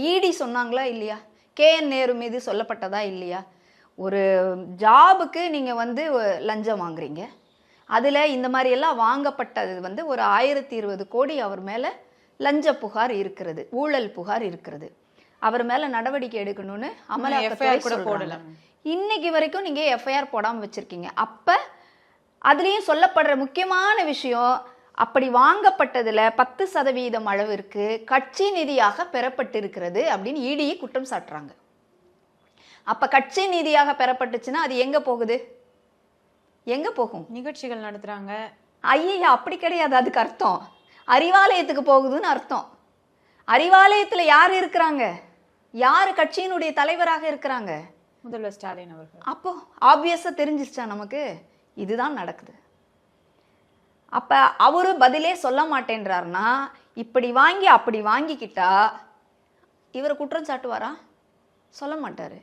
இடி சொன்னாங்களா இல்லையா? KN நேரு மீது சொல்லப்பட்டதா இல்லையா? ஒரு ஜாபுக்கு நீங்க வந்து லஞ்சம் வாங்குறீங்க. அதுல இந்த மாதிரி எல்லாம் வாங்கப்பட்டது வந்து ஒரு 1020 கோடி அவர் மேல லஞ்ச புகார் இருக்கிறது, ஊழல் புகார் இருக்கிறது. அவர் மேல நடவடிக்கை எடுக்கணும்னு அமலாக்கத்துறை கூட போடல. இன்னைக்கு வரைக்கும் நீங்க எஃப்ஐஆர் போடாம வச்சிருக்கீங்க. அப்ப அதுலயும் சொல்லப்படுற முக்கியமான விஷயம், அப்படி வாங்கப்பட்டதுல 10% அளவிற்கு கட்சி நிதியாக பெறப்பட்டிருக்கிறது அப்படின்னு இடி குற்றம் சாட்டுறாங்க. அப்ப கட்சி நிதியாக பெறப்பட்டுச்சுன்னா அது எங்க போகுது? எங்க போகும்? நிகழ்ச்சிகள் நடத்துறாங்க. ஐயா அப்படி கிடையாது. அதுக்கு அர்த்தம் அறிவாலயத்துக்கு போகுதுன்னு அர்த்தம். அறிவாலயத்துல யார் இருக்கிறாங்க? யாரு கட்சியினுடைய தலைவராக இருக்கிறாங்க? முதல்வர் ஸ்டாலின் அவர்கள். அப்போ ஆப்வியஸா தெரிஞ்சிருச்சா நமக்கு? இதுதான் நடக்குது. அப்ப அவரு பதிலே சொல்ல மாட்டேன்றாருன்னா, இப்படி வாங்கி அப்படி வாங்கிக்கிட்டா இவரை குற்றம் சாட்டுவாரா? சொல்ல மாட்டாரு.